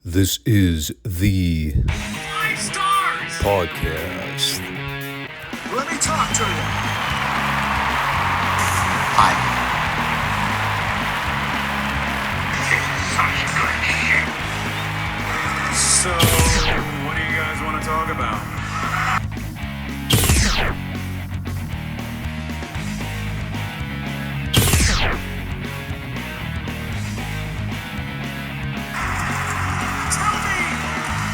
This is the Five Stars podcast. Let me talk to you. Hi. So, what do you guys want to talk about? Tell me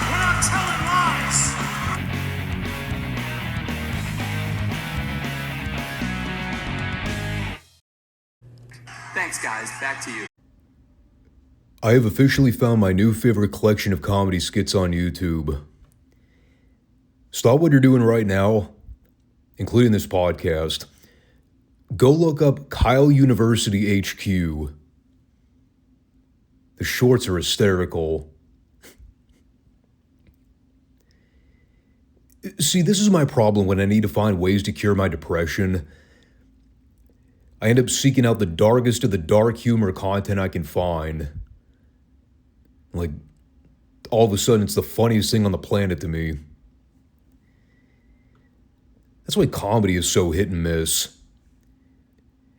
we're not telling lies. Thanks, guys. Back to you. I have officially found my new favorite collection of comedy skits on YouTube. Stop what you're doing right now, including this podcast. Go look up Kyle University HQ. The shorts are hysterical. See, this is my problem when I need to find ways to cure my depression. I end up seeking out the darkest of the dark humor content I can find. Like, all of a sudden, it's the funniest thing on the planet to me. That's why comedy is so hit and miss.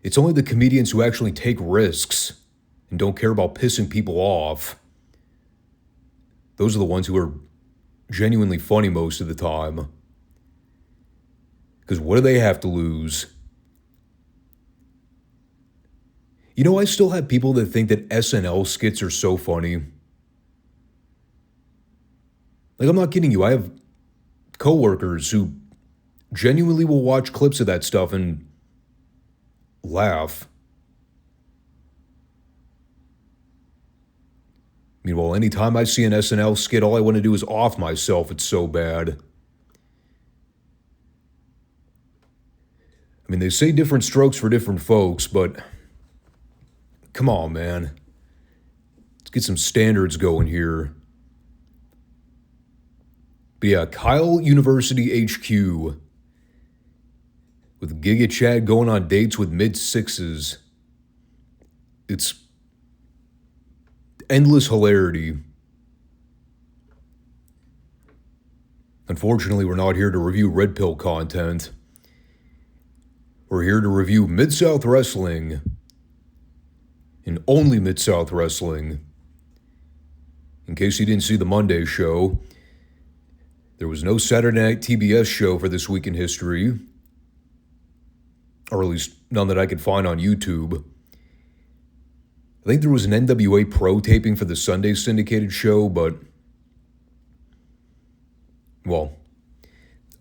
It's only the comedians who actually take risks and don't care about pissing people off. Those are the ones who are genuinely funny most of the time. Because what do they have to lose? You know, I still have people that think that SNL skits are so funny. Like, I'm not kidding you. I have coworkers who genuinely will watch clips of that stuff and laugh. Meanwhile, anytime I see an SNL skit, all I want to do is off myself. It's so bad. I mean, they say different strokes for different folks, but come on, man. Let's get some standards going here. But yeah, Kyle University HQ. With Giga Chad going on dates with mid-sixes. It's endless hilarity. Unfortunately, we're not here to review Red Pill content. We're here to review Midsouth Wrestling. And only Midsouth Wrestling. In case you didn't see the Monday show, there was no Saturday Night TBS show for This Week in History. Or at least none that I could find on YouTube. I think there was an NWA Pro taping for the Sunday syndicated show, but, well,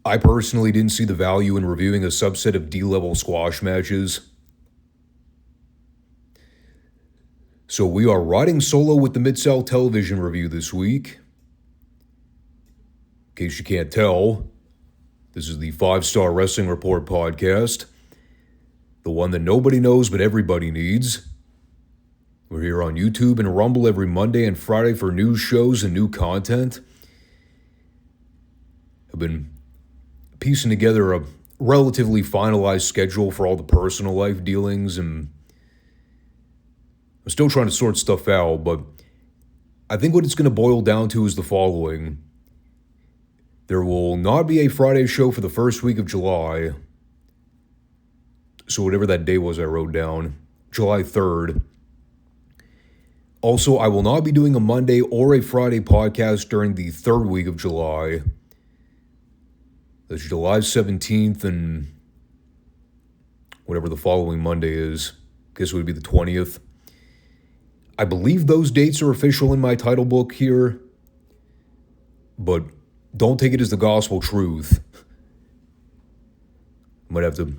I personally didn't see the value in reviewing a subset of D-level squash matches. So we are riding solo with the Mid-South television review this week. In case you can't tell, this is the Five Starr Wrestling Report podcast. The one that nobody knows but everybody needs. We're here on YouTube and Rumble every Monday and Friday for news shows and new content. I've been piecing together a relatively finalized schedule for all the personal life dealings, and I'm still trying to sort stuff out, but I think what it's going to boil down to is the following. There will not be a Friday show for the first week of July. So whatever that day was I wrote down, July 3rd. Also, I will not be doing a Monday or a Friday podcast during the third week of July. That's July 17th and whatever the following Monday is. I guess it would be the 20th. I believe those dates are official in my title book here, but don't take it as the gospel truth. I might have to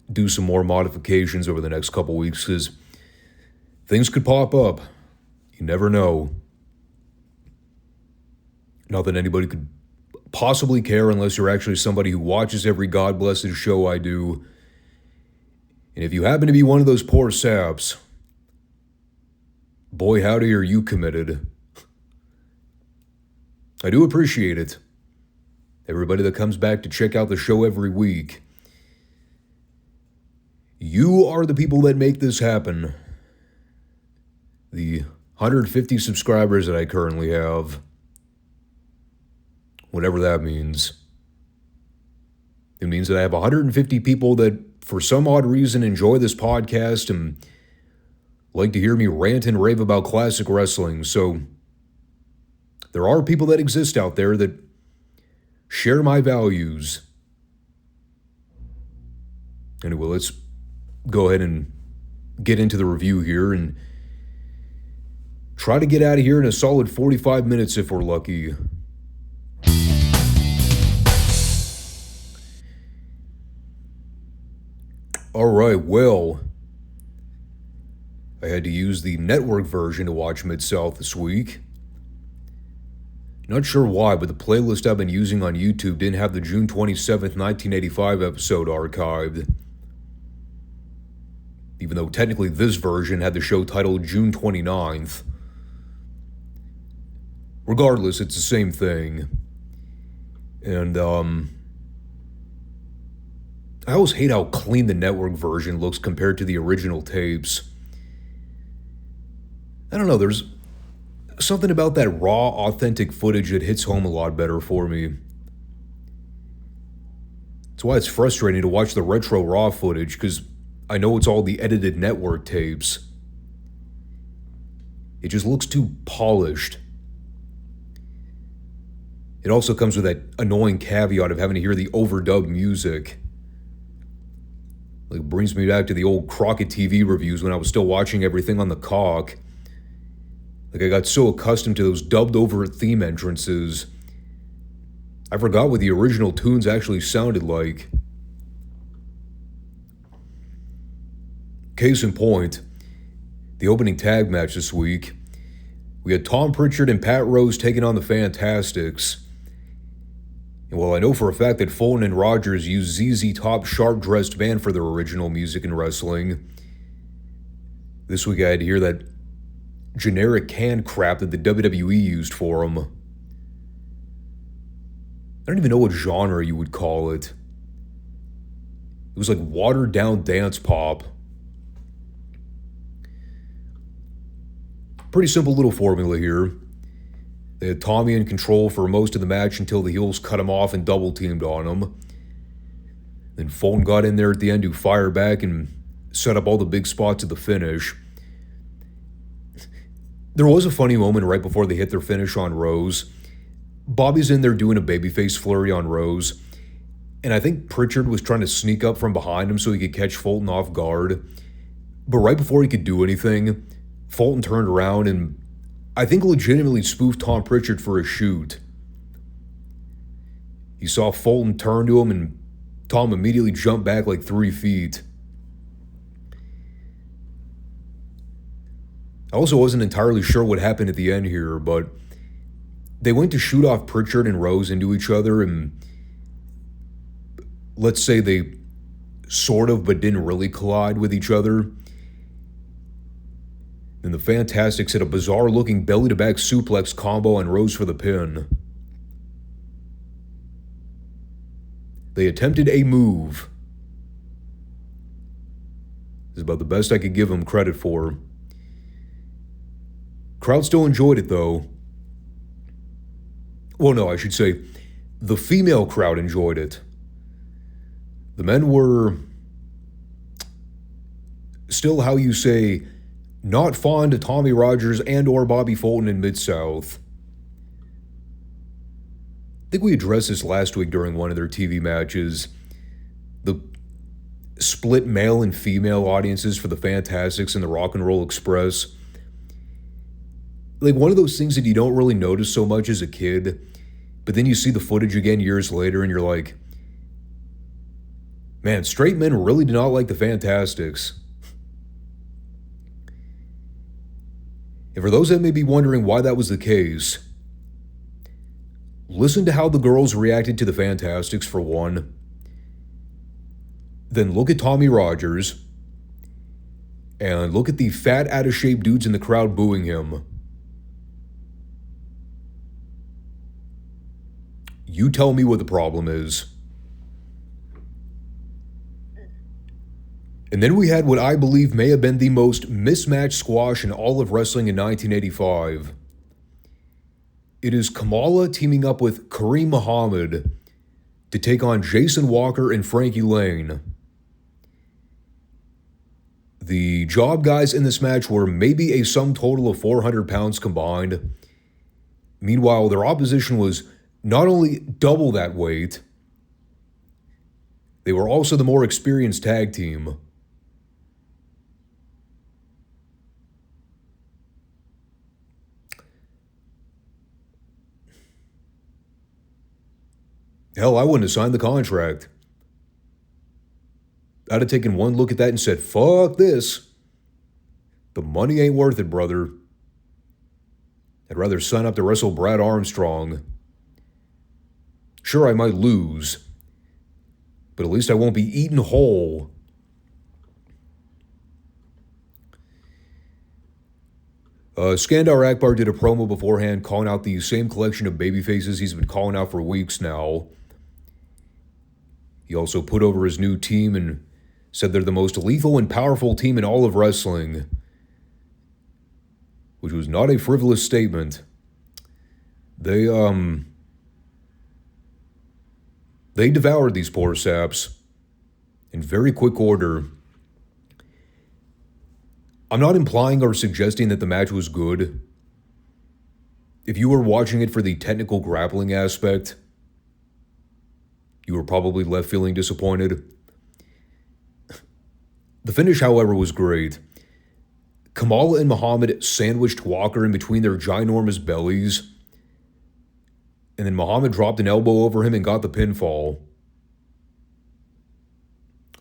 do some more modifications over the next couple weeks because things could pop up. You never know. Not that anybody could possibly care unless you're actually somebody who watches every God blessed show I do. And if you happen to be one of those poor saps, boy howdy are you committed. I do appreciate it. Everybody that comes back to check out the show every week. You are the people that make this happen. The 150 subscribers that I currently have. Whatever that means. It means that I have 150 people that, for some odd reason, enjoy this podcast and like to hear me rant and rave about classic wrestling. So there are people that exist out there that share my values. Anyway, let's go ahead and get into the review here and try to get out of here in a solid 45 minutes if we're lucky. Alright, well, I had to use the network version to watch Midsouth this week. Not sure why, but the playlist I've been using on YouTube didn't have the June 27th, 1985 episode archived. Even though technically this version had the show titled June 29th. Regardless, it's the same thing. And, I always hate how clean the network version looks compared to the original tapes. I don't know, there's something about that raw, authentic footage that hits home a lot better for me. That's why it's frustrating to watch the retro raw footage, because I know it's all the edited network tapes. It just looks too polished. It also comes with that annoying caveat of having to hear the overdubbed music. Like, it brings me back to the old Crockett TV reviews when I was still watching everything on the cock. Like, I got so accustomed to those dubbed over theme entrances, I forgot what the original tunes actually sounded like. Case in point, the opening tag match this week, we had Tom Pritchard and Pat Rose taking on the Fantastics. And while I know for a fact that Fulton and Rogers used ZZ Top's Sharp-Dressed Band for their original music in wrestling, this week I had to hear that generic canned crap that the WWE used for them. I don't even know what genre you would call it. It was like watered-down dance pop. Pretty simple little formula here. They had Tommy in control for most of the match until the heels cut him off and double-teamed on him. Then Fulton got in there at the end to fire back and set up all the big spots at the finish. There was a funny moment right before they hit their finish on Rose. Bobby's in there doing a babyface flurry on Rose, and I think Pritchard was trying to sneak up from behind him so he could catch Fulton off guard. But right before he could do anything, Fulton turned around and I think legitimately spoofed Tom Pritchard for a shoot. He saw Fulton turn to him and Tom immediately jumped back like 3 feet. I also wasn't entirely sure what happened at the end here, but they went to shoot off Pritchard and Rose into each other, and let's say they sort of but didn't really collide with each other. Then the Fantastics hit a bizarre-looking belly-to-back suplex combo on Rose for the pin. They attempted a move. This is about the best I could give them credit for. Crowd still enjoyed it, though. Well, no, I should say the female crowd enjoyed it. The men were still, how you say, not fond of Tommy Rogers and or Bobby Fulton in Midsouth. I think we addressed this last week during one of their TV matches. The split male and female audiences for the Fantastics and the Rock and Roll Express. Like, one of those things that you don't really notice so much as a kid, but then you see the footage again years later and you're like, man, straight men really do not like the Fantastics. And for those that may be wondering why that was the case, listen to how the girls reacted to the Fantastics for one. Then look at Tommy Rogers. And look at the fat, out-of-shape dudes in the crowd booing him. You tell me what the problem is. And then we had what I believe may have been the most mismatched squash in all of wrestling in 1985. It is Kamala teaming up with Kareem Muhammad to take on Jason Walker and Frankie Lane. The job guys in this match were maybe a sum total of 400 pounds combined. Meanwhile, their opposition was not only double that weight, they were also the more experienced tag team. Hell, I wouldn't have signed the contract. I'd have taken one look at that and said, fuck this. The money ain't worth it, brother. I'd rather sign up to wrestle Brad Armstrong. Sure, I might lose, but at least I won't be eaten whole. Skandar Akbar did a promo beforehand calling out the same collection of babyfaces he's been calling out for weeks now. He also put over his new team and said they're the most lethal and powerful team in all of wrestling, which was not a frivolous statement. They devoured these poor saps in very quick order. I'm not implying or suggesting that the match was good. If you were watching it for the technical grappling aspect, you were probably left feeling disappointed. The finish, however, was great. Kamala and Muhammad sandwiched Walker in between their ginormous bellies, and then Muhammad dropped an elbow over him and got the pinfall.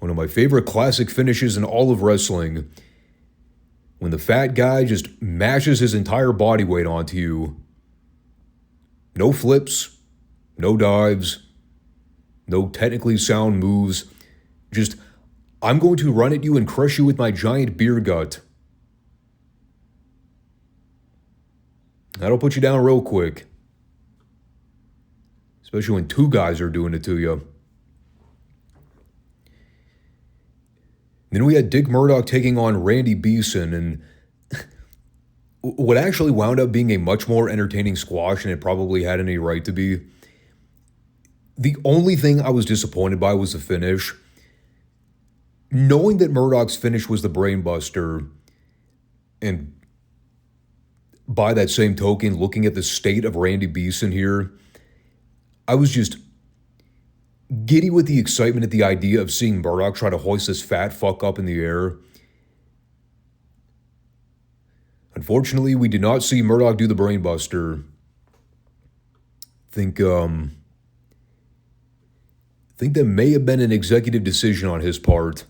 One of my favorite classic finishes in all of wrestling, when the fat guy just mashes his entire body weight onto you. No flips, no dives, no technically sound moves. Just, I'm going to run at you and crush you with my giant beer gut. That'll put you down real quick. Especially when two guys are doing it to you. Then we had Dick Murdoch taking on Randy Beeson, and what actually wound up being a much more entertaining squash than it probably had any right to be. The only thing I was disappointed by was the finish. Knowing that Murdoch's finish was the brainbuster, and by that same token, looking at the state of Randy Beeson here, I was just giddy with the excitement at the idea of seeing Murdoch try to hoist this fat fuck up in the air. Unfortunately, we did not see Murdoch do the brainbuster. Think that may have been an executive decision on his part.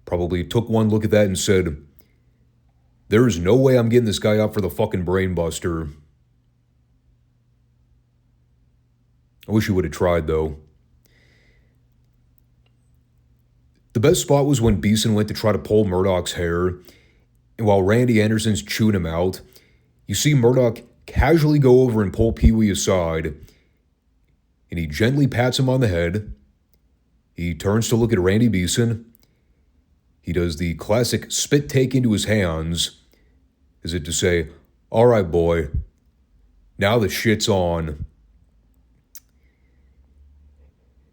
Probably took one look at that and said, there is no way I'm getting this guy up for the fucking brainbuster. I wish he would have tried, though. The best spot was when Beeson went to try to pull Murdoch's hair, and while Randy Anderson's chewing him out, you see Murdoch casually go over and pull Pee Wee aside, and he gently pats him on the head. He turns to look at Randy Beeson. He does the classic spit take into his hands, as if to say, all right, boy, now the shit's on.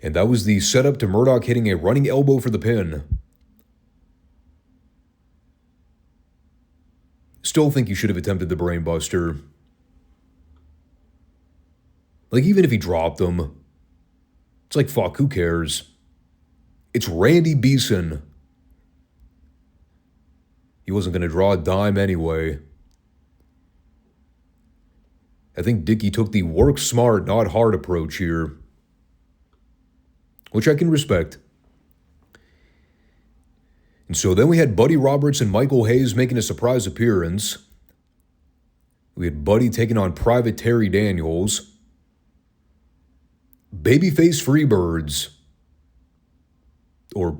And that was the setup to Murdoch hitting a running elbow for the pin. Still think he should have attempted the brainbuster. Like, even if he dropped him, it's like, fuck, who cares? It's Randy Beeson. He wasn't going to draw a dime anyway. I think Dickie took the work smart, not hard approach here, which I can respect. And so then we had Buddy Roberts and Michael Hayes making a surprise appearance. We had Buddy taking on Private Terry Daniels. Babyface Freebirds. Or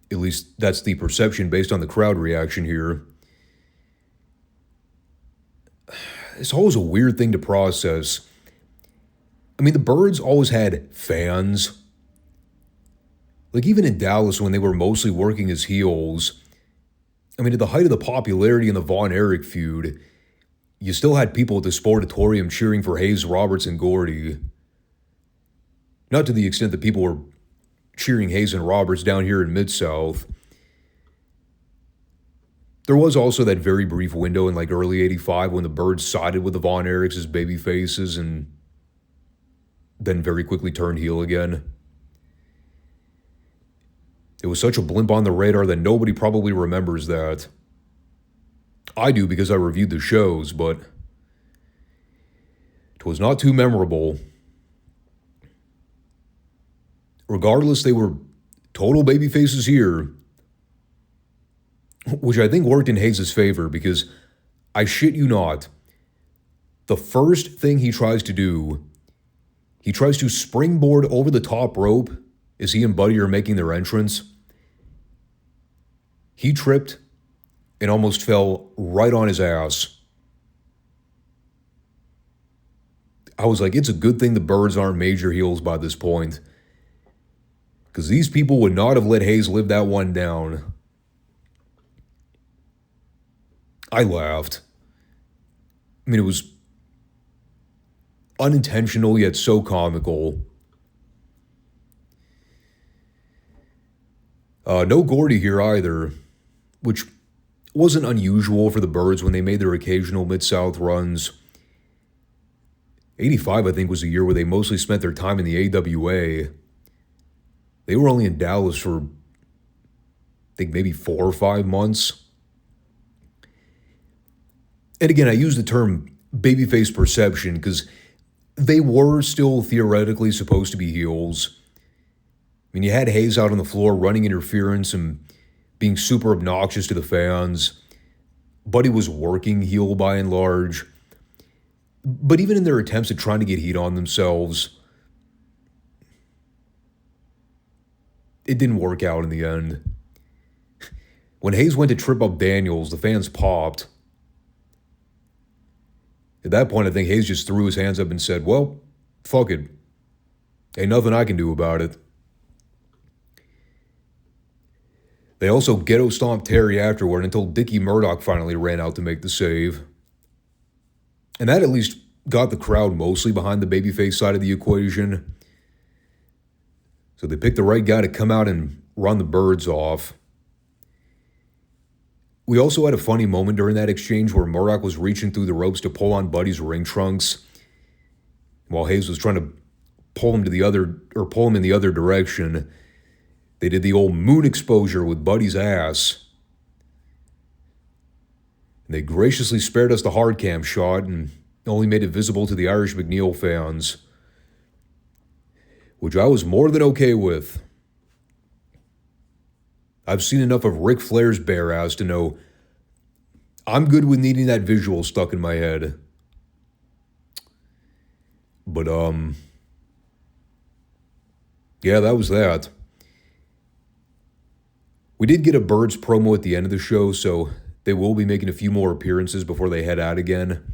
at least that's the perception based on the crowd reaction here. It's always a weird thing to process. I mean, the Birds always had fans. Like even in Dallas when they were mostly working as heels, I mean, at the height of the popularity in the Von Erich feud, you still had people at the Sportatorium cheering for Hayes, Roberts, and Gordy. Not to the extent that people were cheering Hayes and Roberts down here in Mid-South. There was also that very brief window in like early '85 when the Birds sided with the Von Erichs as baby faces and then very quickly turned heel again. It was such a blimp on the radar that nobody probably remembers that. I do because I reviewed the shows, but it was not too memorable. Regardless, they were total baby faces here, which I think worked in Hayes' favor because, I shit you not, the first thing he tries to do, he tries to springboard over the top rope as he and Buddy are making their entrance. He tripped and almost fell right on his ass. I was like, it's a good thing the Birds aren't major heels by this point, because these people would not have let Hayes live that one down. I laughed. I mean, it was unintentional yet so comical. No Gordy here either, which wasn't unusual for the Birds when they made their occasional Mid-South runs. '85, I think, was a year where they mostly spent their time in the AWA. They were only in Dallas for, I think, maybe 4 or 5 months. And again, I use the term babyface perception because they were still theoretically supposed to be heels. I mean, you had Hayes out on the floor running interference and being super obnoxious to the fans. Buddy was working heel by and large. But even in their attempts at trying to get heat on themselves, it didn't work out in the end. When Hayes went to trip up Daniels, the fans popped. At that point, I think Hayes just threw his hands up and said, well, fuck it. Ain't nothing I can do about it. They also ghetto stomped Terry afterward until Dickie Murdoch finally ran out to make the save. And that at least got the crowd mostly behind the babyface side of the equation. So they picked the right guy to come out and run the Birds off. We also had a funny moment during that exchange where Murdoch was reaching through the ropes to pull on Buddy's ring trunks, while Hayes was trying to pull him in the other direction. They did the old moon exposure with Buddy's ass. And they graciously spared us the hard cam shot and only made it visible to the Irish McNeil fans, which I was more than okay with. I've seen enough of Ric Flair's bare ass to know I'm good with needing that visual stuck in my head. But, yeah, that was that. We did get a Birds promo at the end of the show, so they will be making a few more appearances before they head out again.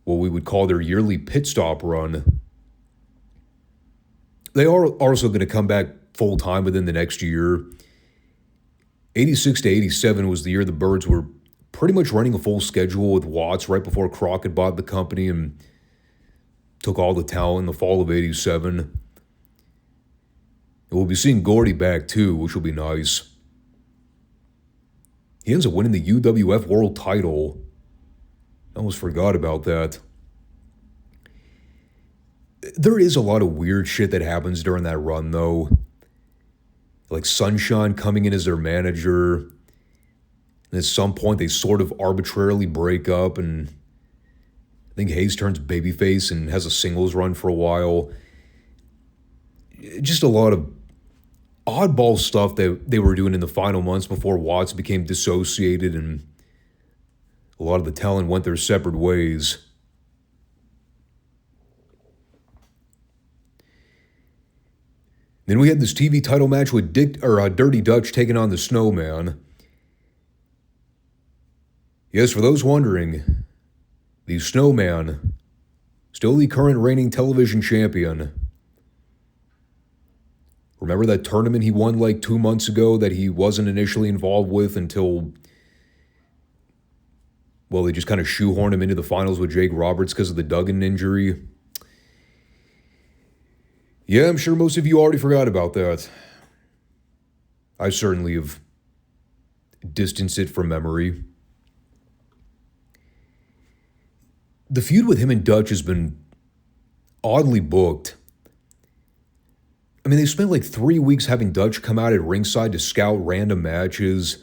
What we would call their yearly pit stop run. They are also going to come back full-time within the next year. 86 to 87 was the year the Birds were pretty much running a full schedule with Watts right before Crockett bought the company and took all the talent in the fall of 87. And we'll be seeing Gordy back too, which will be nice. He ends up winning the UWF World title. I almost forgot about that. There is a lot of weird shit that happens during that run, though. Like Sunshine coming in as their manager. And at some point, they sort of arbitrarily break up, and I think Hayes turns babyface and has a singles run for a while. Just a lot of oddball stuff that they were doing in the final months before Watts became dissociated and a lot of the talent went their separate ways. Then we had this TV title match with Dirty Dutch taking on the Snowman. Yes, for those wondering, the Snowman, still the current reigning television champion. Remember that tournament he won like 2 months ago that he wasn't initially involved with until, well, they just kind of shoehorned him into the finals with Jake Roberts because of the Duggan injury? Yeah, I'm sure most of you already forgot about that. I certainly have distanced it from memory. The feud with him and Dutch has been oddly booked. I mean, they spent like 3 weeks having Dutch come out at ringside to scout random matches.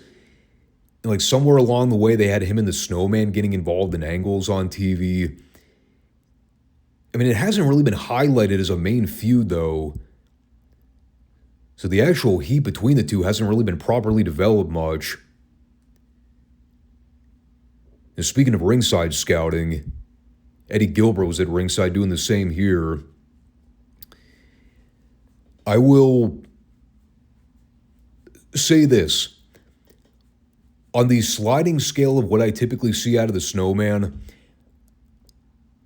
And like somewhere along the way, they had him and the Snowman getting involved in angles on TV. I mean, it hasn't really been highlighted as a main feud, though. So the actual heat between the two hasn't really been properly developed much. And speaking of ringside scouting, Eddie Gilbert was at ringside doing the same here. I will say this. On the sliding scale of what I typically see out of the Snowman,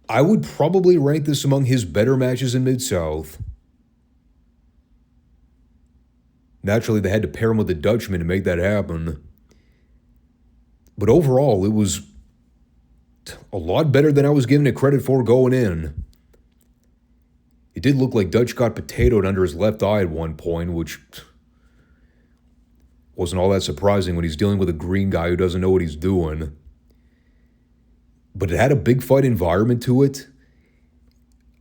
I would probably rank this among his better matches in Mid-South. Naturally, they had to pair him with the Dutchman to make that happen. But overall, it was a lot better than I was giving it credit for going in. It did look like Dutch got potatoed under his left eye at one point, which wasn't all that surprising when he's dealing with a green guy who doesn't know what he's doing. But it had a big fight environment to it.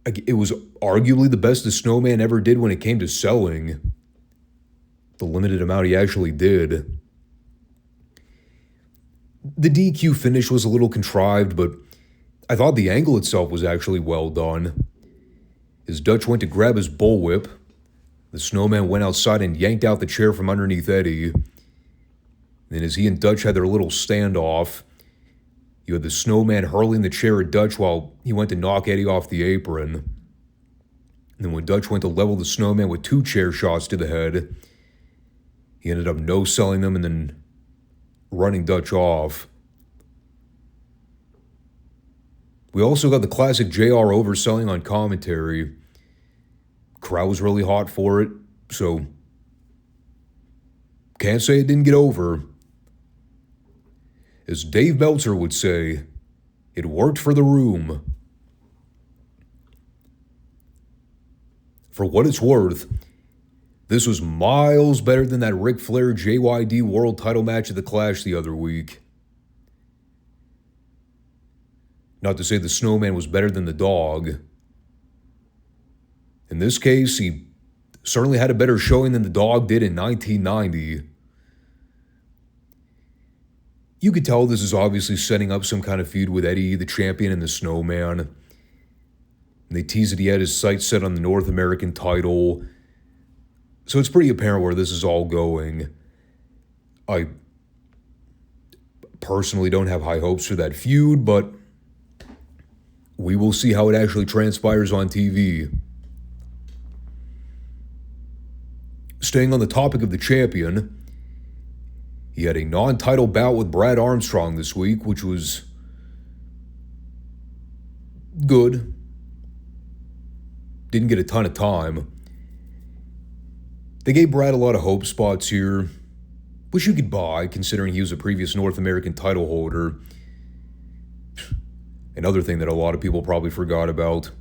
It was arguably the best the Snowman ever did when it came to selling. The limited amount he actually did. The DQ finish was a little contrived, but I thought the angle itself was actually well done. As Dutch went to grab his bullwhip, the Snowman went outside and yanked out the chair from underneath Eddie. Then as he and Dutch had their little standoff, you had the Snowman hurling the chair at Dutch while he went to knock Eddie off the apron. And then when Dutch went to level the Snowman with 2 chair shots to the head, he ended up no-selling them and then running Dutch off. We also got the classic JR overselling on commentary. Crowd was really hot for it, so can't say it didn't get over. As Dave Meltzer would say, it worked for the room. For what it's worth, this was miles better than that Ric Flair JYD World Title match at the Clash the other week. Not to say the Snowman was better than the Dog. In this case, he certainly had a better showing than the Dog did in 1990. You could tell this is obviously setting up some kind of feud with Eddie, the champion, and the Snowman. And they teased that he had his sights set on the North American title. So it's pretty apparent where this is all going. I personally don't have high hopes for that feud, but we will see how it actually transpires on TV. Staying on the topic of the champion, he had a non-title bout with Brad Armstrong this week, which was good. Didn't get a ton of time. They gave Brad a lot of hope spots here, which you could buy considering he was a previous North American title holder. Another thing that a lot of people probably forgot about.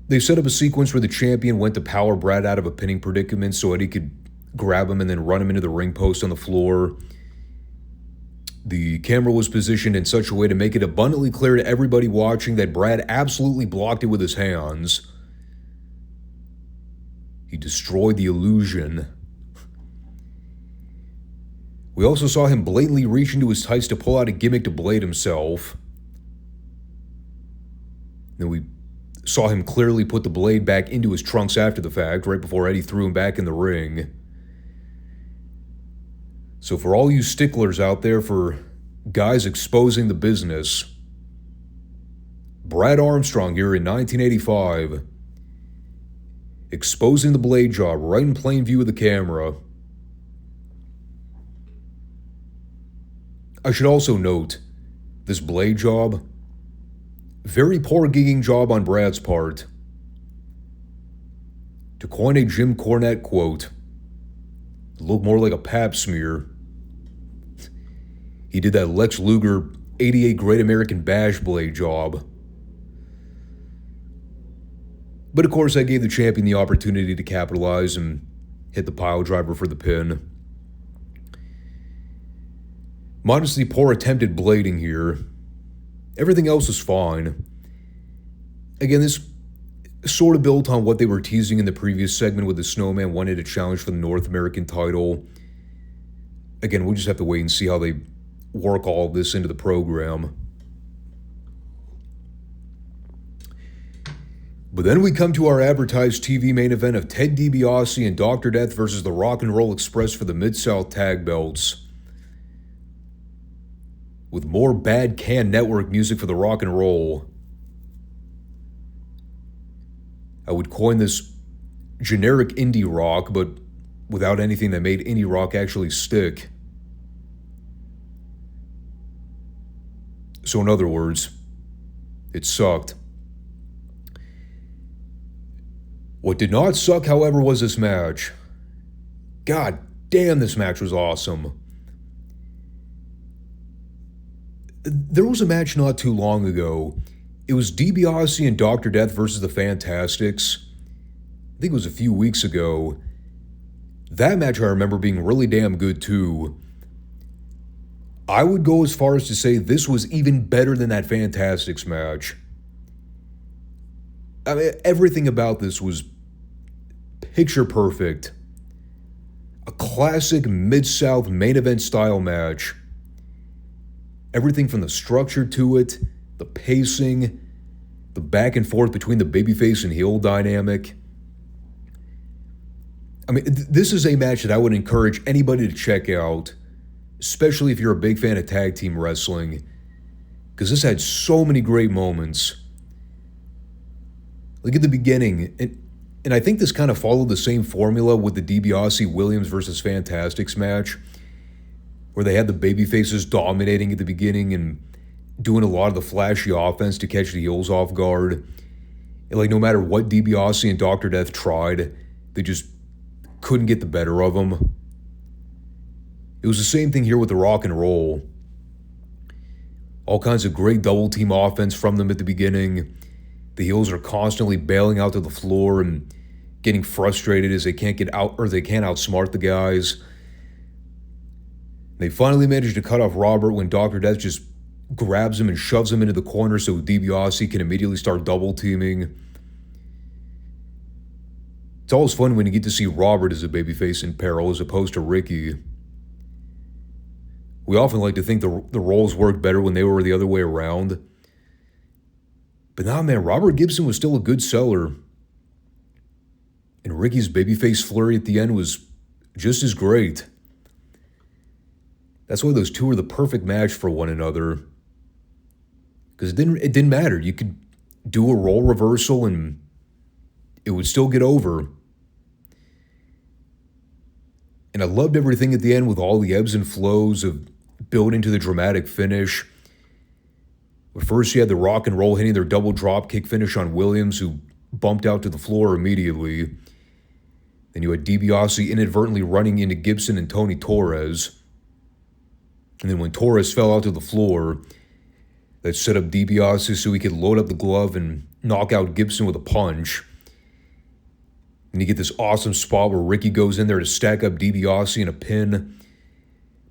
They set up a sequence where the champion went to power Brad out of a pinning predicament so Eddie could grab him and then run him into the ring post on the floor. The camera was positioned in such a way to make it abundantly clear to everybody watching that Brad absolutely blocked it with his hands. He destroyed the illusion. We also saw him blatantly reach into his tights to pull out a gimmick to blade himself. Then we saw him clearly put the blade back into his trunks after the fact, right before Eddie threw him back in the ring. So for all you sticklers out there for guys exposing the business, Brad Armstrong here in 1985, exposing the blade job right in plain view of the camera. I should also note, this blade job, very poor gigging job on Brad's part. To coin a Jim Cornette quote, it looked more like a pap smear. He did that Lex Luger 88 Great American Bash Blade job. But of course, I gave the champion the opportunity to capitalize and hit the pile driver for the pin. Minus the poor attempted blading here, everything else was fine. Again, this sort of built on what they were teasing in the previous segment with the Snowman wanted to challenge for the North American title. Again, we'll just have to wait and see how they work all of this into the program. But then we come to our advertised TV main event of Ted DiBiase and Dr. Death versus the Rock and Roll Express for the Mid-South Tag Belts. With more bad can network music for the Rock and Roll. I would coin this generic indie rock, but without anything that made indie rock actually stick. So in other words, it sucked. What did not suck, however, was this match. God damn, this match was awesome. There was a match not too long ago. It was DiBiase and Dr. Death versus the Fantastics. I think it was a few weeks ago. That match I remember being really damn good too. I would go as far as to say this was even better than that Fantastics match. I mean, everything about this was picture perfect. A classic Mid-South main event style match. Everything from the structure to it, the pacing, the back and forth between the babyface and heel dynamic. I mean, this is a match that I would encourage anybody to check out, especially if you're a big fan of tag team wrestling, because this had so many great moments. Like at the beginning, and I think this kind of followed the same formula with the DiBiase Williams versus Fantastics match, where they had the babyfaces dominating at the beginning and doing a lot of the flashy offense to catch the heels off guard. And like no matter what DiBiase and Dr. Death tried, they just couldn't get the better of them. It was the same thing here with the Rock and Roll. All kinds of great double team offense from them at the beginning. The heels are constantly bailing out to the floor and getting frustrated as they can't get out, or they can't outsmart the guys. They finally managed to cut off Robert when Dr. Death just grabs him and shoves him into the corner so DiBiase can immediately start double teaming. It's always fun when you get to see Robert as a babyface in peril as opposed to Ricky. We often like to think the roles worked better when they were the other way around. But nah, man, Robert Gibson was still a good seller. And Ricky's babyface flurry at the end was just as great. That's why those two are the perfect match for one another. Because it didn't matter. You could do a role reversal and it would still get over. And I loved everything at the end with all the ebbs and flows of building to the dramatic finish. But first you had the Rock and Roll hitting their double drop kick finish on Williams, who bumped out to the floor immediately. Then you had DiBiase inadvertently running into Gibson and Tony Torres. And then when Torres fell out to the floor, that set up DiBiase so he could load up the glove and knock out Gibson with a punch. And you get this awesome spot where Ricky goes in there to stack up DiBiase in a pin.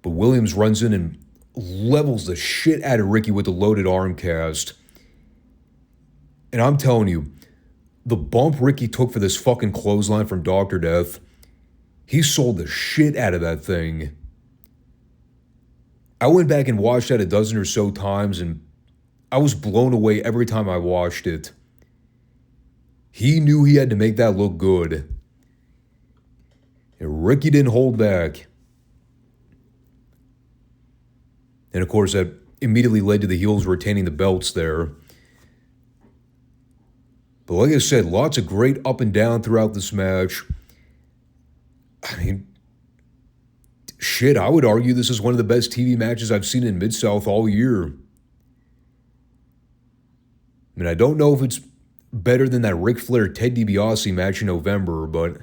But Williams runs in and levels the shit out of Ricky with the loaded arm cast. And I'm telling you, the bump Ricky took for this fucking clothesline from Dr. Death, he sold the shit out of that thing. I went back and watched that a dozen or so times, and I was blown away every time I watched it. He knew he had to make that look good. And Ricky didn't hold back. And of course, that immediately led to the heels retaining the belts there. But like I said, lots of great up and down throughout this match. I mean, shit, I would argue this is one of the best TV matches I've seen in Mid-South all year. I mean, I don't know if it's better than that Ric Flair Ted DiBiase match in November, but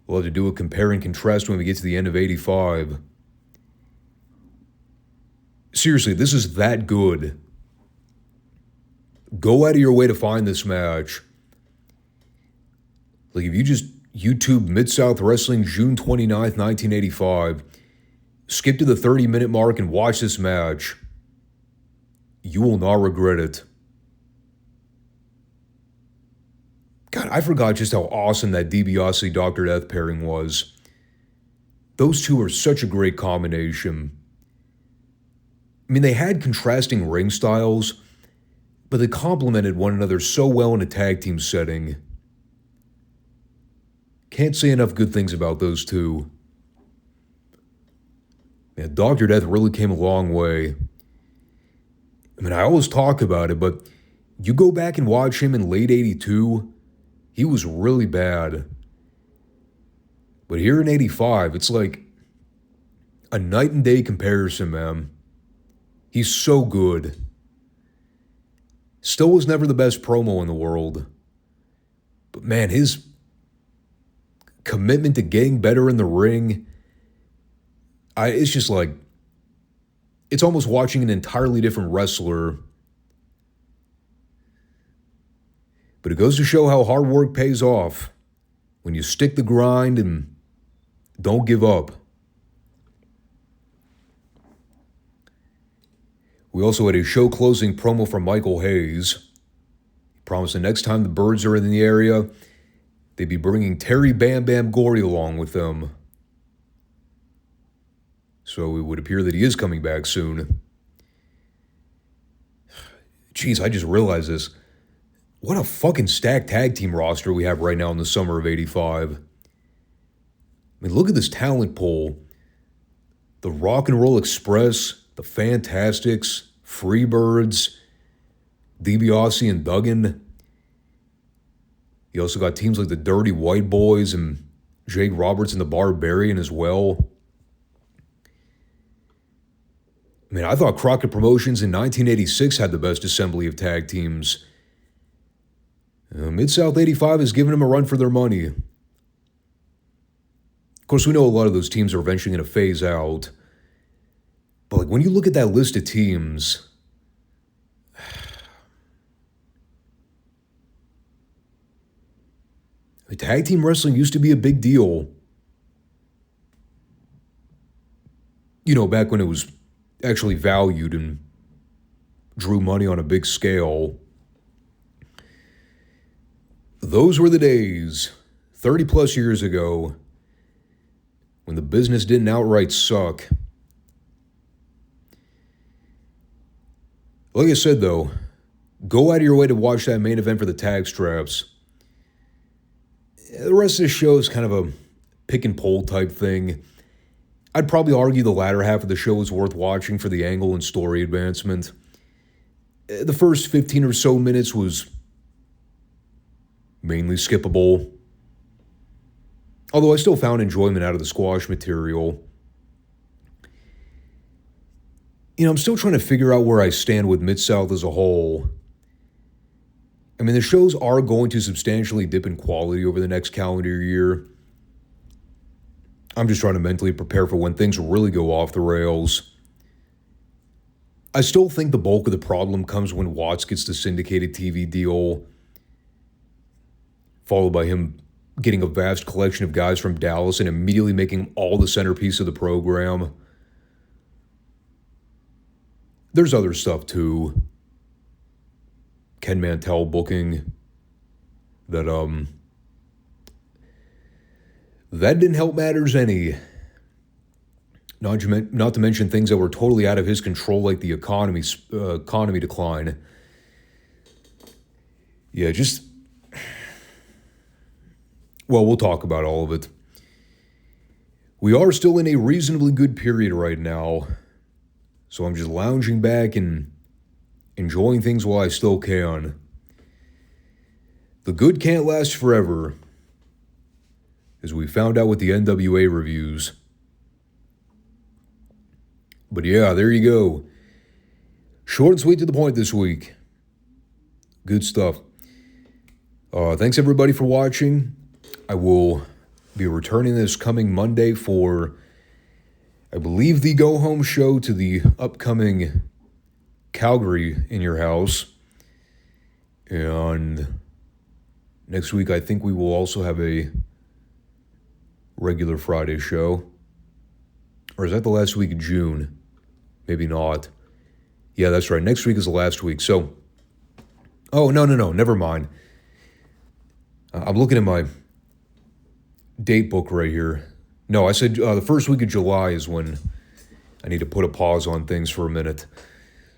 we'll have to do a compare and contrast when we get to the end of 85. Seriously, this is that good. Go out of your way to find this match. Like, if you just YouTube Midsouth Wrestling June 29th, 1985, skip to the 30-minute mark and watch this match, you will not regret it. God, I forgot just how awesome that DiBiase Dr. Death pairing was. Those two are such a great combination. I mean, they had contrasting ring styles, but they complemented one another so well in a tag team setting. Can't say enough good things about those two. Man, Dr. Death really came a long way. I mean, I always talk about it, but you go back and watch him in late 82, he was really bad. But here in 85, it's like a night and day comparison, man. He's so good. Still was never the best promo in the world. But man, his commitment to getting better in the ring, it's just like, it's almost watching an entirely different wrestler. But it goes to show how hard work pays off when you stick the grind and don't give up. We also had a show closing promo from Michael Hayes. He promised the next time the Birds are in the area, they'd be bringing Terry Bam Bam Gordy along with them. So it would appear that he is coming back soon. Jeez, I just realized this. What a fucking stacked tag team roster we have right now in the summer of 85. I mean, look at this talent pool. The Rock and Roll Express, the Fantastics, Freebirds, DiBiase and Duggan. You also got teams like the Dirty White Boys and Jake Roberts and the Barbarian as well. I mean, I thought Crockett Promotions in 1986 had the best assembly of tag teams. Mid-South 85 has given them a run for their money. Of course, we know a lot of those teams are eventually going to phase out. But like, when you look at that list of teams, I mean, tag team wrestling used to be a big deal. You know, back when it was actually valued and drew money on a big scale. Those were the days, 30 plus years ago, when the business didn't outright suck. Like I said, though, go out of your way to watch that main event for the tag straps. The rest of the show is kind of a pick and pull type thing. I'd probably argue the latter half of the show is worth watching for the angle and story advancement. The first 15 or so minutes was mainly skippable. Although I still found enjoyment out of the squash material. You know, I'm still trying to figure out where I stand with Mid-South as a whole. I mean, the shows are going to substantially dip in quality over the next calendar year. I'm just trying to mentally prepare for when things really go off the rails. I still think the bulk of the problem comes when Watts gets the syndicated TV deal, followed by him getting a vast collection of guys from Dallas and immediately making all the centerpiece of the program. There's other stuff too. Ken Mantell booking that didn't help matters any. Not to mention things that were totally out of his control, like the economy decline. Yeah, well, we'll talk about all of it. We are still in a reasonably good period right now, so I'm just lounging back and enjoying things while I still can. The good can't last forever, as we found out with the NWA reviews. But yeah, there you go. Short and sweet to the point this week. Good stuff. Thanks everybody for watching. I will be returning this coming Monday for, I believe, the go-home show to the upcoming Calgary In Your House. And next week, I think we will also have a regular Friday show. Or is that the last week of June? Maybe not. Yeah, that's right. Next week is the last week. So, oh, no, never mind. I'm looking at my date book right here. No, I said the first week of July is when I need to put a pause on things for a minute.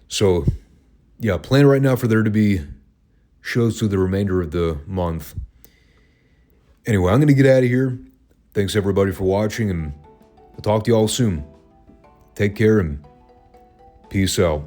So, yeah, plan right now for there to be shows through the remainder of the month. Anyway, I'm going to get out of here. Thanks everybody for watching, and I'll talk to you all soon. Take care and peace out.